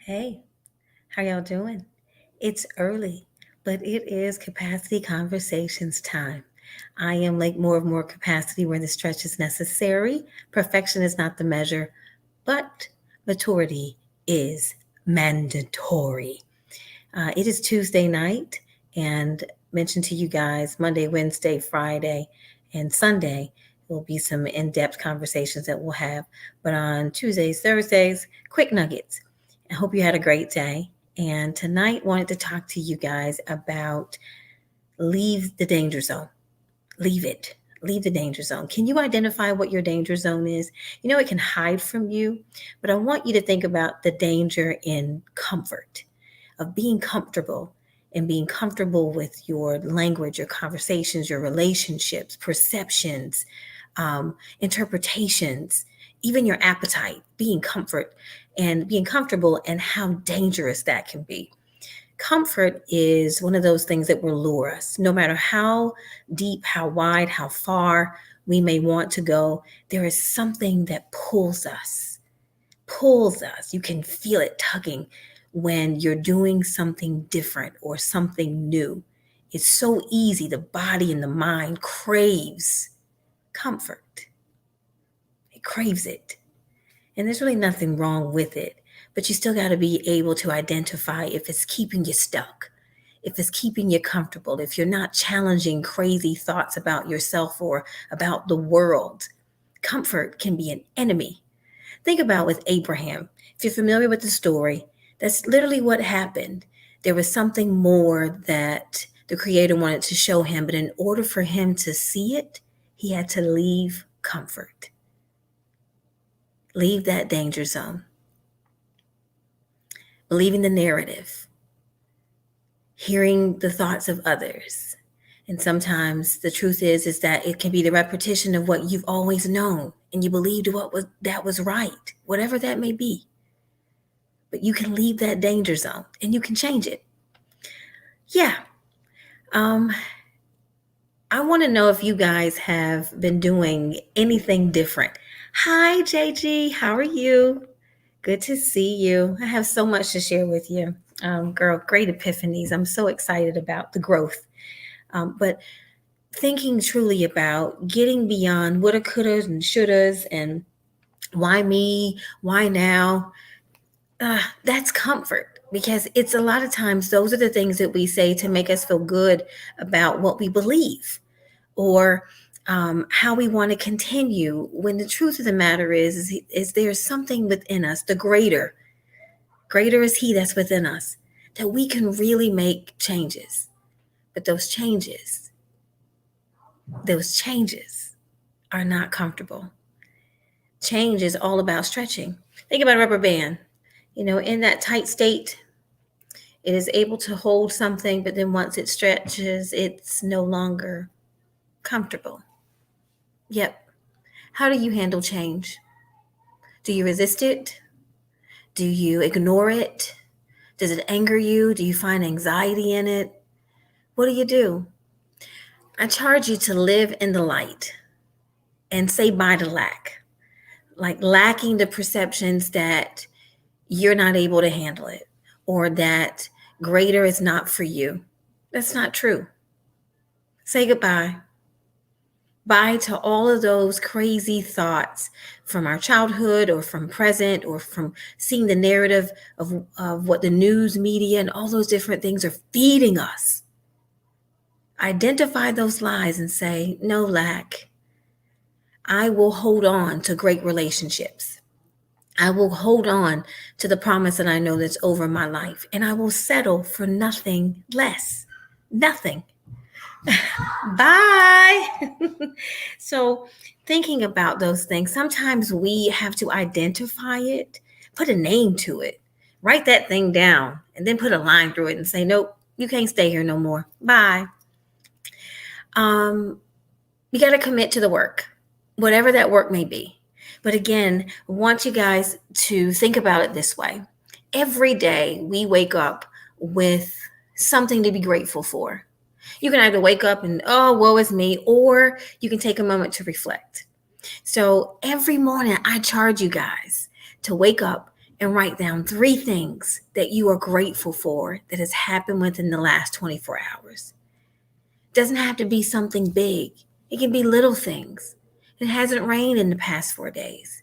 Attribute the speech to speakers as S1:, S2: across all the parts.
S1: Hey, how y'all doing? It's early, but it is capacity conversations time. I am like more capacity where the stretch is necessary. Perfection is not the measure, but maturity is mandatory. It is Tuesday night, and mentioned to you guys Monday, Wednesday, Friday, and Sunday will be some in depth conversations that we'll have. But on Tuesdays, Thursdays, quick nuggets. I hope you had a great day. And tonight, wanted to talk to you guys about leave the danger zone. Leave it. Leave the danger zone. Can you identify what your danger zone is? You know, it can hide from you, but I want you to think about the danger in comfort, of being comfortable and being comfortable with your language, your conversations, your relationships, perceptions, interpretations, even your appetite, being comfort and being comfortable, and how dangerous that can be. Comfort is one of those things that will lure us. No matter how deep, how wide, how far we may want to go, there is something that pulls us, pulls us. You can feel it tugging when you're doing something different or something new. It's so easy. The body and the mind craves comfort. It craves it. And there's really nothing wrong with it. But you still got to be able to identify if it's keeping you stuck, if it's keeping you comfortable, if you're not challenging crazy thoughts about yourself or about the world. Comfort can be an enemy. Think about with Abraham. If you're familiar with the story, that's literally what happened. There was something more that the Creator wanted to show him, but in order for him to see it, he had to leave comfort, leave that danger zone, believing the narrative, hearing the thoughts of others. And sometimes the truth is that it can be the repetition of what you've always known and you believed that was right, whatever that may be. But you can leave that danger zone and you can change it. Yeah. Um, I want to know if you guys have been doing anything different. Hi, JG. How are you? Good to see you. I have so much to share with you. Girl, great epiphanies. I'm so excited about the growth. But thinking truly about getting beyond what couldas and shouldas and why me, why now, that's comfort, because it's a lot of times those are the things that we say to make us feel good about what we believe, or how we want to continue, when the truth of the matter is there's something within us, the greater is he that's within us, that we can really make changes. But those changes are not comfortable. Change is all about stretching. Think about a rubber band. In that tight state, it is able to hold something, but then once it stretches, it's no longer comfortable. Yep. How do you handle change? Do you resist it? Do you ignore it? Does it anger you? Do you find anxiety in it? What do you do? I charge you to live in the light and say bye to lack. Like lacking the perceptions that you're not able to handle it, or that greater is not for you. That's not true. Say goodbye. Bye to all of those crazy thoughts from our childhood or from present or from seeing the narrative of what the news media and all those different things are feeding us. Identify those lies and say, no lack. I will hold on to great relationships. I will hold on to the promise that I know that's over my life, and I will settle for nothing less. Nothing. Bye. So, thinking about those things, sometimes we have to identify it, put a name to it, write that thing down, and then put a line through it and say, nope, you can't stay here no more. Bye. Um, you got to commit to the work, whatever that work may be. But again, I want you guys to think about it this way. Every day we wake up with something to be grateful for. You can either wake up and, oh, woe is me, or you can take a moment to reflect. So every morning I charge you guys to wake up and write down 3 things that you are grateful for that has happened within the last 24 hours. It doesn't have to be something big. It can be little things. It hasn't rained in the past 4 days.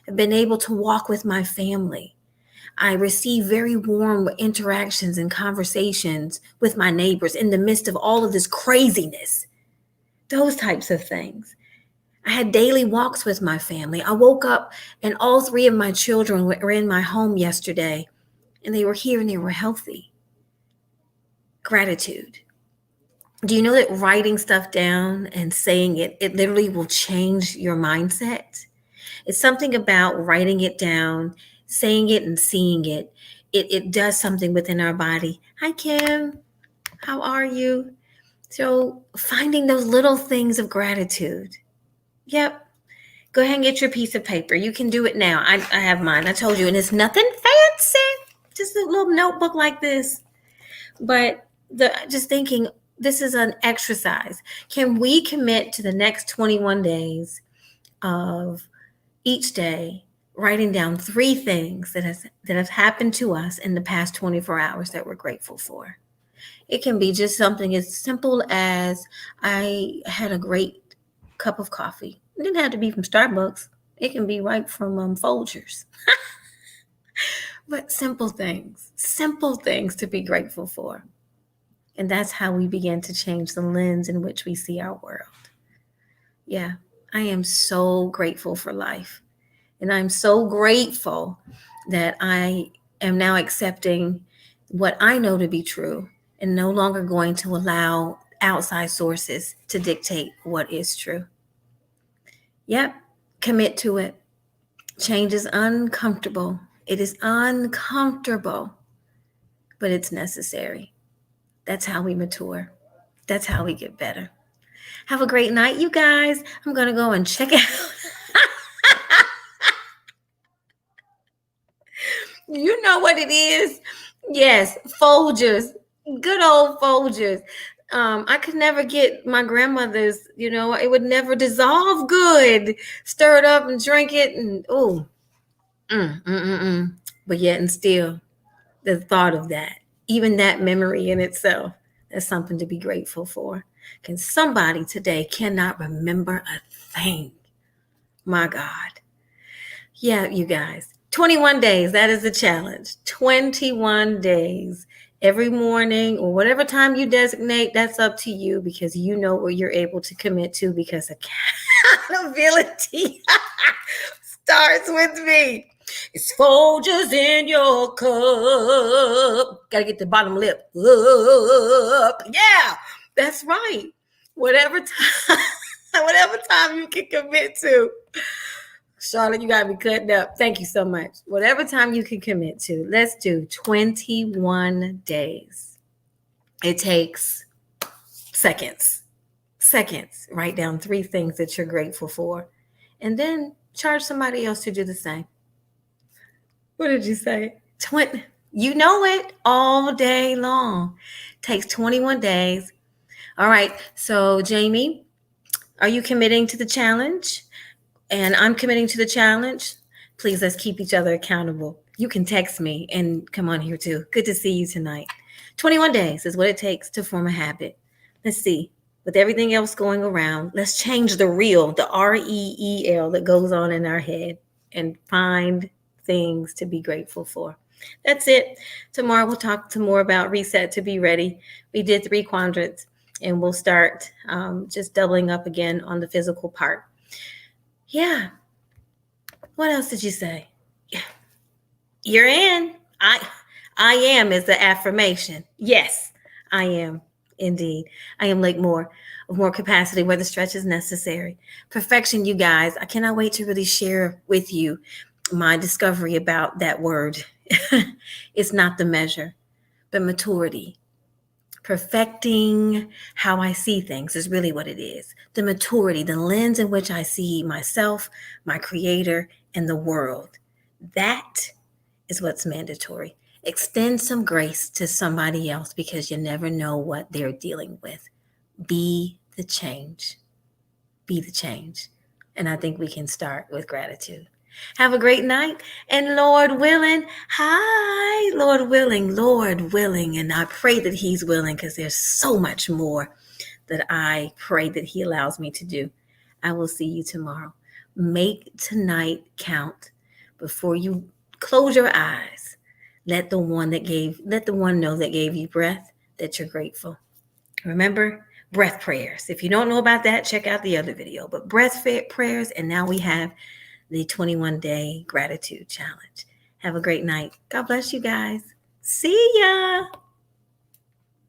S1: I've been able to walk with my family. I receive very warm interactions and conversations with my neighbors in the midst of all of this craziness. Those types of things. I had daily walks with my family. I woke up and all 3 of my children were in my home yesterday, and they were here and they were healthy. Gratitude. Do you know that writing stuff down and saying it literally will change your mindset? It's something about writing it down, saying it and seeing it. It does something within our body. Hi, Kim. How are you? So finding those little things of gratitude. Yep. Go ahead and get your piece of paper. You can do it now. I have mine. I told you, and it's nothing fancy. Just a little notebook like this. But just thinking, this is an exercise. Can we commit to the next 21 days of each day writing down 3 things that have happened to us in the past 24 hours that we're grateful for? It can be just something as simple as I had a great cup of coffee. It didn't have to be from Starbucks. It can be right from Folgers. But simple things to be grateful for. And that's how we begin to change the lens in which we see our world. Yeah, I am so grateful for life. And I'm so grateful that I am now accepting what I know to be true and no longer going to allow outside sources to dictate what is true. Yep, commit to it. Change is uncomfortable. It is uncomfortable, but it's necessary. That's how we mature. That's how we get better. Have a great night, you guys. I'm going to go and check out. You know what it is? Yes, Folgers. Good old Folgers. I could never get my grandmother's, it would never dissolve good. Stir it up and drink it and but yet and still the thought of that, even that memory in itself, that's something to be grateful for. Can somebody today cannot remember a thing? My God. Yeah, you guys. 21 days, that is the challenge. 21 days. Every morning or whatever time you designate, that's up to you because you know what you're able to commit to because accountability starts with me. It's Folgers in your cup. Gotta get the bottom lip up. Yeah, that's right. Whatever time you can commit to. Charlotte, you got me cutting up. Thank you so much. Whatever time you can commit to, let's do 21 days. It takes seconds. Write down 3 things that you're grateful for, and then charge somebody else to do the same. What did you say? You know it all day long. Takes 21 days. All right. So, Jamie, are you committing to the challenge? And I'm committing to the challenge. Please, let's keep each other accountable. You can text me and come on here too. Good to see you tonight. 21 days is what it takes to form a habit. Let's see. With everything else going around, let's change the reel, the REEL that goes on in our head and find things to be grateful for. That's it. Tomorrow we'll talk more about reset to be ready. We did 3 quadrants and we'll start just doubling up again on the physical part. Yeah. What else did you say? Yeah. You're in. I am is the affirmation. Yes, I am. Indeed. I am Lake Moore of more capacity where the stretch is necessary. Perfection, you guys. I cannot wait to really share with you my discovery about that word. It's not the measure, but maturity. Perfecting how I see things is really what it is. The maturity, the lens in which I see myself, my creator, and the world. That is what's mandatory. Extend some grace to somebody else because you never know what they're dealing with. Be the change. Be the change. And I think we can start with gratitude. Have a great night. And Lord willing, hi, Lord willing. And I pray that He's willing because there's so much more that I pray that He allows me to do. I will see you tomorrow. Make tonight count. Before you close your eyes, let the one know that gave you breath that you're grateful. Remember, breath prayers. If you don't know about that, check out the other video. But breath prayers, and now we have the 21-day gratitude challenge. Have a great night. God bless you guys. See ya.